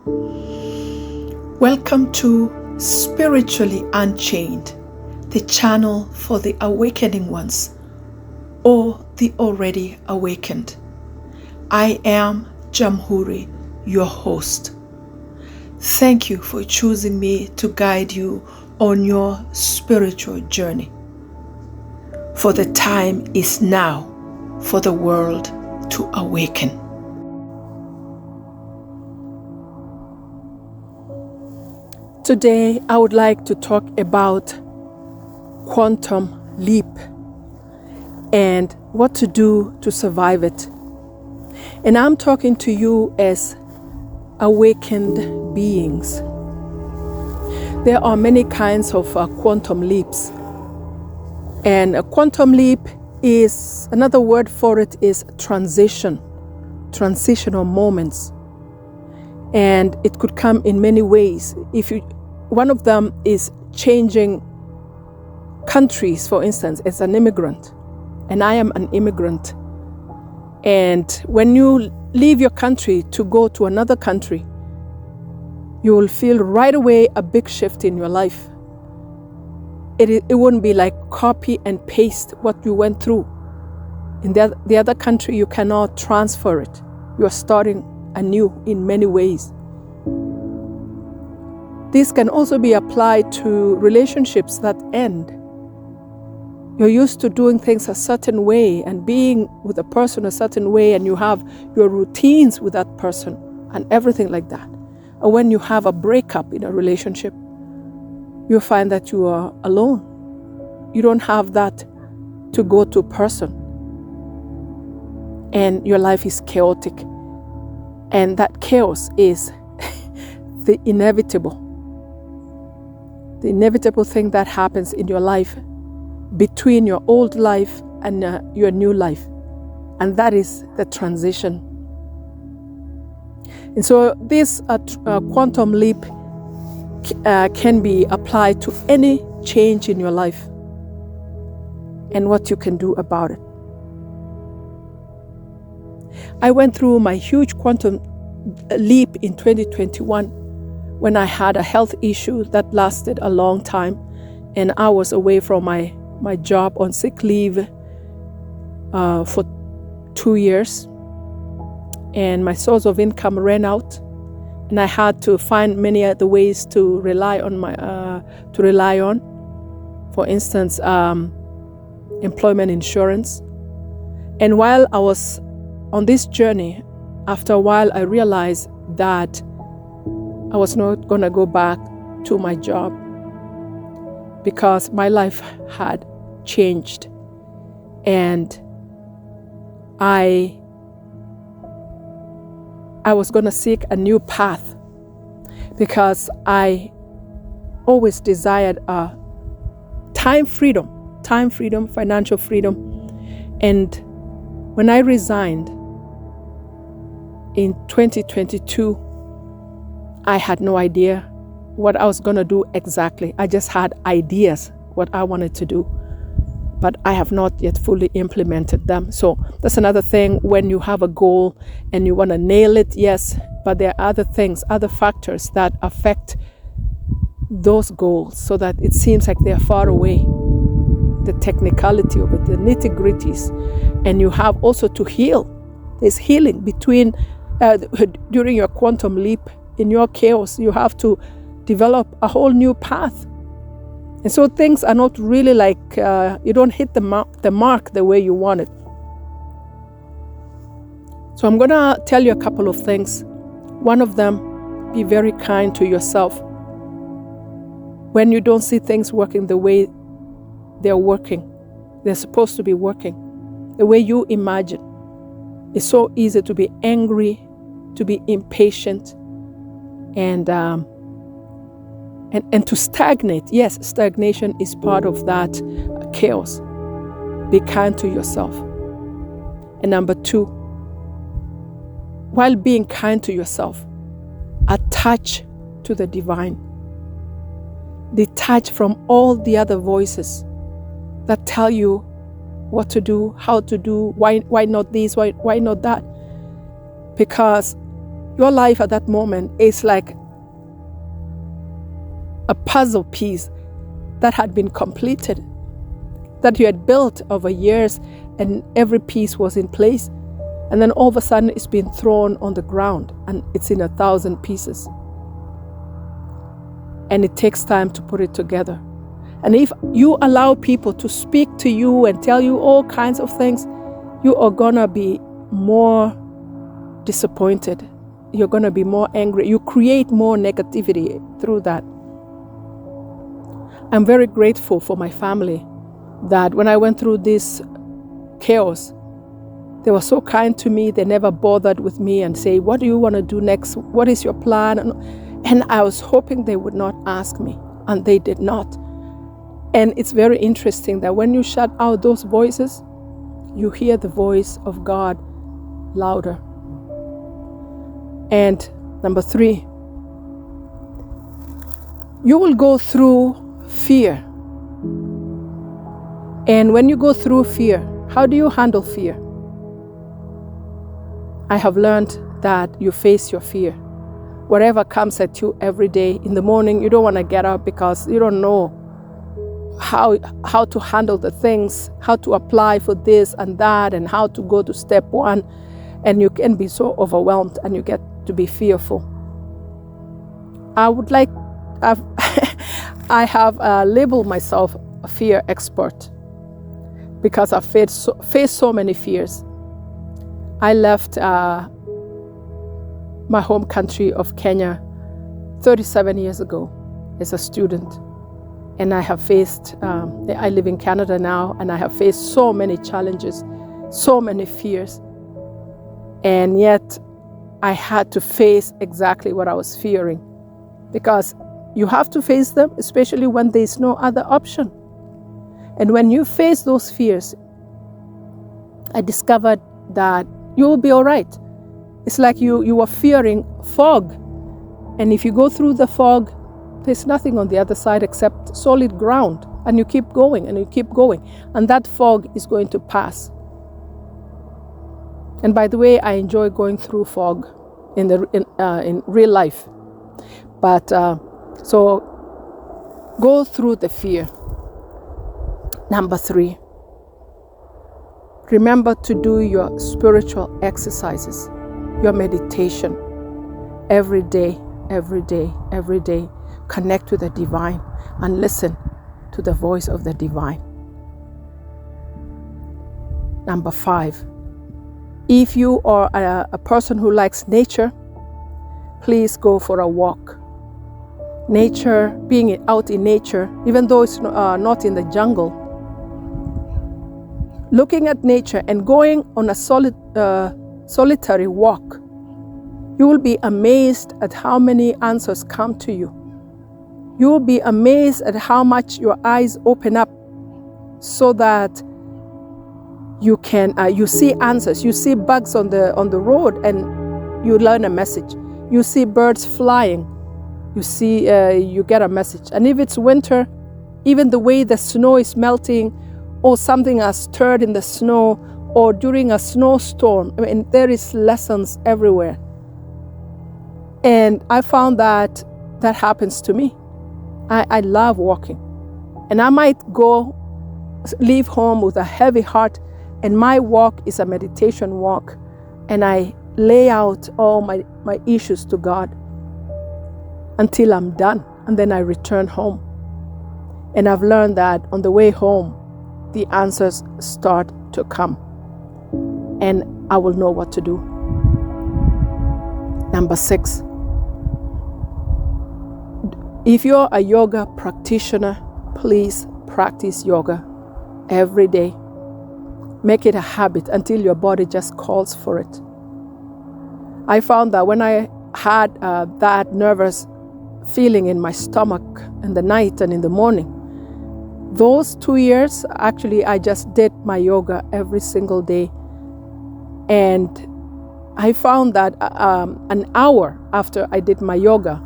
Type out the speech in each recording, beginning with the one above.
Welcome to Spiritually Unchained, the channel for the awakening ones or the already awakened. I am Jamhuri, your host. Thank you for choosing me to guide you on your spiritual journey. For the time is now for the world to awaken. Today, I would like to talk about quantum leap and what to do to survive it. And I'm talking to you as awakened beings. There are many kinds of quantum leaps. And a quantum leap is, another word for it is transitional moments. And it could come in many ways. One of them is changing countries, for instance, as an immigrant. And I am an immigrant. And when you leave your country to go to another country, you will feel right away a big shift in your life. It wouldn't be like copy and paste what you went through. In the other country, you cannot transfer it. You are starting anew in many ways. This can also be applied to relationships that end. You're used to doing things a certain way and being with a person a certain way, and you have your routines with that person and everything like that. Or when you have a breakup in a relationship, you find that you are alone. You don't have that to go to person. And your life is chaotic. And that chaos is the inevitable thing that happens in your life between your old life and your new life. And that is the transition. And so this quantum leap can be applied to any change in your life and what you can do about it. I went through my huge quantum leap in 2021 when I had a health issue that lasted a long time, and I was away from my job on sick leave for 2 years, and my source of income ran out, and I had to find many other ways to rely on. For instance, employment insurance. And while I was on this journey, after a while, I realized that I was not going to go back to my job because my life had changed, and I was going to seek a new path because I always desired time freedom, financial freedom. And when I resigned in 2022, I had no idea what I was going to do exactly. I just had ideas what I wanted to do, but I have not yet fully implemented them. So that's another thing. When you have a goal and you want to nail it, yes, but there are other things, other factors that affect those goals so that it seems like they're far away. The technicality of it, the nitty-gritties. And you have also to heal. There's healing during your quantum leap. In your chaos, you have to develop a whole new path. And so things are not really like, you don't hit the mark the way you want it. So I'm going to tell you a couple of things. One of them, be very kind to yourself. When you don't see things working the way they're supposed to be working, the way you imagine, it's so easy to be angry, to be impatient, and to stagnate. Yes, stagnation is part of that chaos. Be kind to yourself. And number 2, while being kind to yourself, attach to the divine. Detach from all the other voices that tell you what to do, how to do, why not this, why not that. Because Your life at that moment is like a puzzle piece that had been completed, that you had built over years, and every piece was in place. And then all of a sudden it's been thrown on the ground and it's in 1,000 pieces. And it takes time to put it together. And if you allow people to speak to you and tell you all kinds of things, you are gonna be more disappointed. You're gonna be more angry. You create more negativity through that. I'm very grateful for my family that when I went through this chaos, they were so kind to me. They never bothered with me and say, what do you want to do next? What is your plan? And I was hoping they would not ask me, and they did not. And it's very interesting that when you shut out those voices, you hear the voice of God louder. And number 3, you will go through fear. And when you go through fear, how do you handle fear? I have learned that you face your fear. Whatever comes at you every day in the morning, you don't want to get up because you don't know how to handle the things, how to apply for this and that, and how to go to step 1. And you can be so overwhelmed and you get to be fearful. I have labeled myself a fear expert because I've faced so many fears. I left my home country of Kenya 37 years ago as a student. And I have faced, I live in Canada now, and I have faced so many challenges, so many fears. And yet I had to face exactly what I was fearing, because you have to face them, especially when there's no other option. And when you face those fears, I discovered that you will be all right. It's like you were fearing fog. And if you go through the fog, there's nothing on the other side except solid ground. And you keep going and you keep going. And that fog is going to pass. And by the way, I enjoy going through fog in real life. But so go through the fear. Number 3, remember to do your spiritual exercises, your meditation every day, every day, every day. Connect with the divine and listen to the voice of the divine. Number 5, if you are a person who likes nature, please go for a walk. Nature, being out in nature, even though it's not in the jungle, looking at nature and going on a solitary walk, you will be amazed at how many answers come to you. You will be amazed at how much your eyes open up so that you can you see answers. You see bugs on the road and you learn a message. You see birds flying. You see you get a message. And if it's winter, even the way the snow is melting, or something has stirred in the snow, or during a snowstorm, I mean, there is lessons everywhere. And I found that happens to me. I love walking. And I might leave home with a heavy heart, and my walk is a meditation walk. And I lay out all my issues to God until I'm done. And then I return home. And I've learned that on the way home, the answers start to come. And I will know what to do. Number 6. If you're a yoga practitioner, please practice yoga every day. Make it a habit until your body just calls for it. I found that when I had that nervous feeling in my stomach in the night and in the morning, those 2 years, actually, I just did my yoga every single day. And I found that an hour after I did my yoga,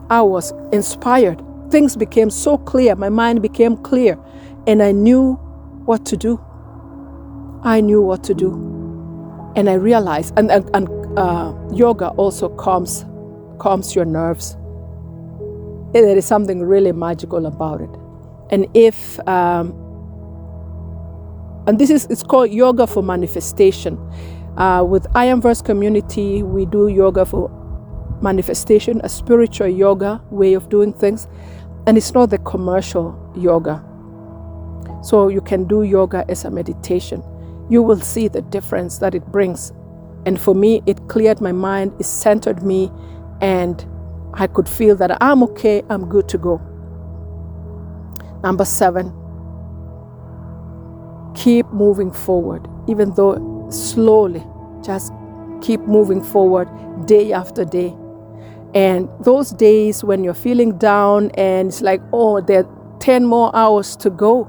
I was inspired. Things became so clear. My mind became clear. And I knew what to do. I knew what to do. And I realized, and yoga also calms your nerves. There is something really magical about it. And and it's called yoga for manifestation. With I Am Verse community, we do yoga for manifestation, a spiritual yoga way of doing things. And it's not the commercial yoga. So you can do yoga as a meditation. You will see the difference that it brings. And for me, it cleared my mind, it centered me, and I could feel that I'm okay, I'm good to go. Number 7, keep moving forward, even though slowly, just keep moving forward day after day. And those days when you're feeling down and it's like, oh, there are 10 more hours to go.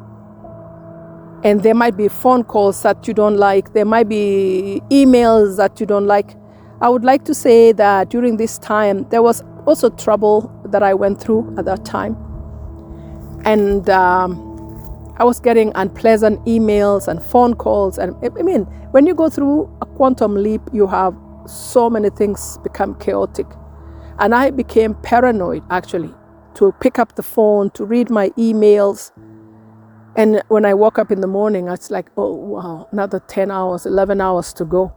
And there might be phone calls that you don't like. There might be emails that you don't like. I would like to say that during this time, there was also trouble that I went through at that time. And I was getting unpleasant emails and phone calls. And I mean, when you go through a quantum leap, you have so many things become chaotic. And I became paranoid, actually, to pick up the phone, to read my emails. And when I woke up in the morning, it's like, oh, wow, another 10 hours, 11 hours to go.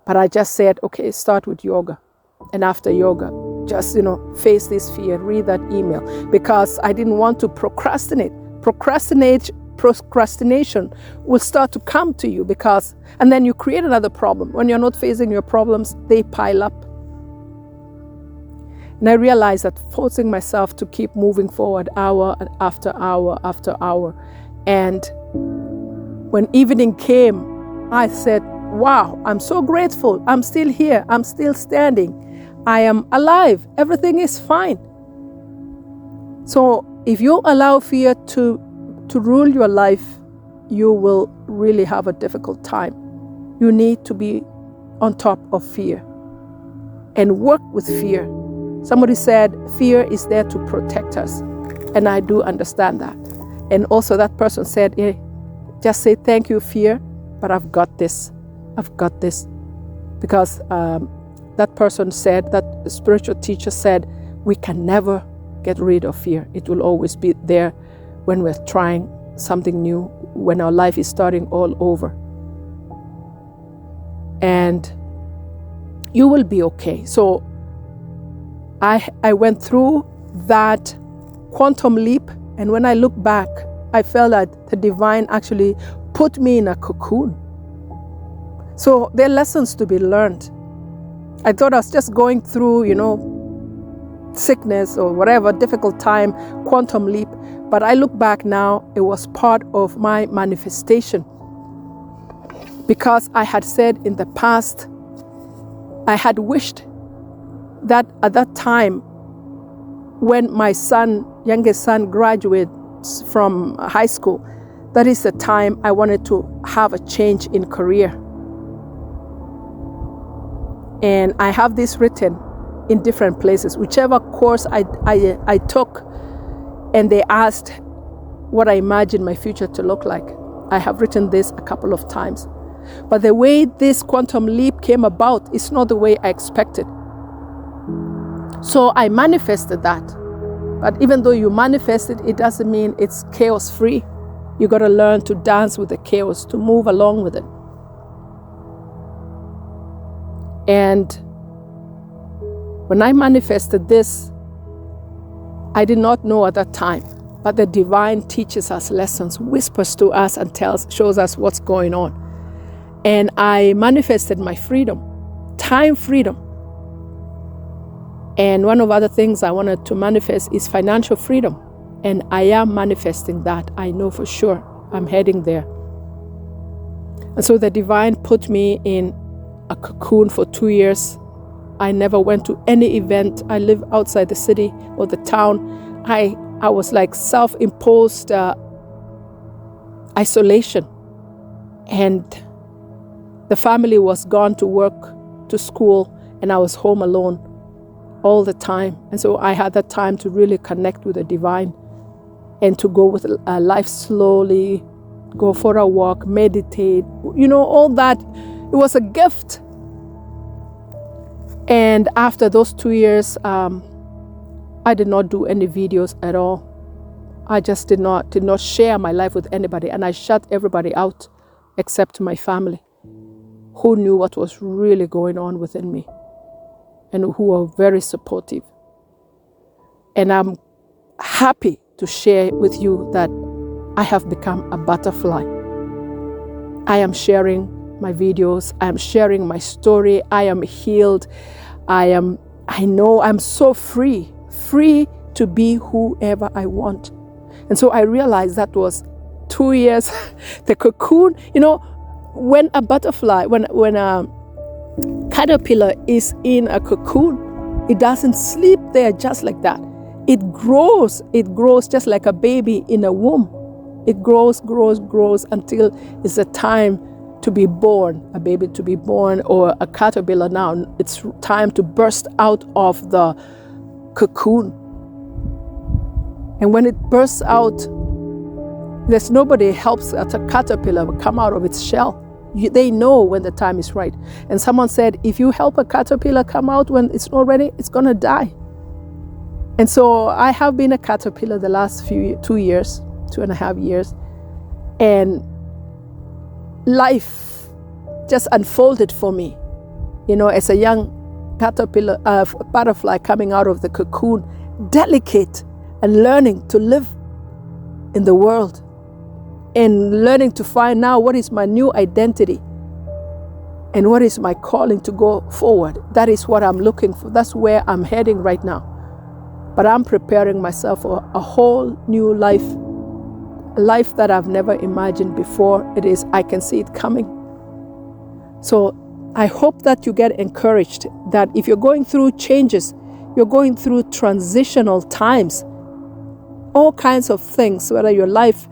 But I just said, okay, start with yoga. And after yoga, just, face this fear, read that email. Because I didn't want to procrastinate. Procrastination will start to come to you and then you create another problem. When you're not facing your problems, they pile up. And I realized that forcing myself to keep moving forward hour after hour after hour. And when evening came, I said, wow, I'm so grateful. I'm still here. I'm still standing. I am alive. Everything is fine. So if you allow fear to rule your life, you will really have a difficult time. You need to be on top of fear and work with fear. Somebody said fear is there to protect us. And I do understand that. And also that person said, hey, just say thank you, fear, but I've got this. I've got this. Because that person said, that spiritual teacher said, we can never get rid of fear. It will always be there when we're trying something new, when our life is starting all over. And you will be okay. So I went through that quantum leap, and when I look back, I felt that the divine actually put me in a cocoon. So there are lessons to be learned. I thought I was just going through, sickness or whatever, difficult time, quantum leap. But I look back now, it was part of my manifestation. Because I had said in the past, I had wished that at that time, when my youngest son graduates from high school, that is the time I wanted to have a change in career. And I have this written in different places. Whichever course I took, and they asked what I imagined my future to look like, I have written this a couple of times. But the way this quantum leap came about is not the way I expected. So I manifested that. But even though you manifest it, it doesn't mean it's chaos-free. You got to learn to dance with the chaos, to move along with it. And when I manifested this, I did not know at that time, but the divine teaches us lessons, whispers to us and shows us what's going on. And I manifested my freedom, time freedom. And one of the other things I wanted to manifest is financial freedom. And I am manifesting that. I know for sure I'm heading there. And so the divine put me in a cocoon for 2 years. I never went to any event. I live outside the city or the town. I was like self-imposed isolation. And the family was gone to work, to school, and I was home alone all the time. And so I had that time to really connect with the divine and to go with life slowly, go for a walk, meditate, all that. It was a gift. And after those 2 years, I did not do any videos at all. I just did not share my life with anybody, and I shut everybody out except my family, who knew what was really going on within me and who were very supportive. And I'm happy to share with you that I have become a butterfly. I am sharing my videos. I am sharing my story. I am healed. I know I'm so free to be whoever I want. And so I realized that was 2 years, the cocoon. You know, when a butterfly, when a caterpillar is in a cocoon, it doesn't sleep there just like that. It grows just like a baby in a womb. It grows until it's a time to be born, a baby to be born, or a caterpillar now. It's time to burst out of the cocoon. And when it bursts out, there's nobody helps a caterpillar come out of its shell. They know when the time is right. And someone said, if you help a caterpillar come out when it's not ready, it's going to die. And so I have been a caterpillar the last 2.5 years. And life just unfolded for me. You know, as a young caterpillar, butterfly coming out of the cocoon, delicate and learning to live in the world and learning to find now what is my new identity and what is my calling to go forward. That is what I'm looking for. That's where I'm heading right now. But I'm preparing myself for a whole new life, a life that I've never imagined before. I can see it coming. So I hope that you get encouraged that if you're going through changes, you're going through transitional times, all kinds of things, whether your life,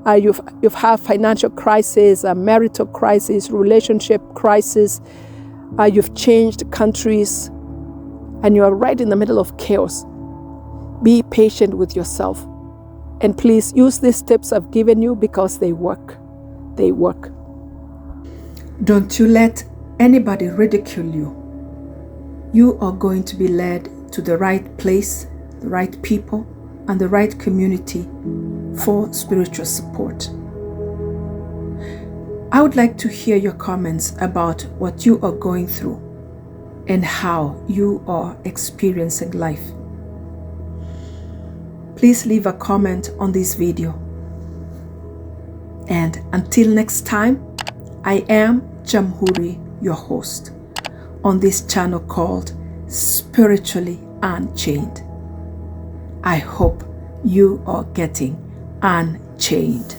you've had financial crisis, a marital crisis, relationship crisis, you've changed countries, and you are right in the middle of chaos. Be patient with yourself. And please use these tips I've given you because they work. They work. Don't you let anybody ridicule you. You are going to be led to the right place, the right people, and the right community for spiritual support. I would like to hear your comments about what you are going through and how you are experiencing life. Please leave a comment on this video. And until next time, I am Jamhuri, your host, on this channel called Spiritually Unchained. I hope you are getting unchained.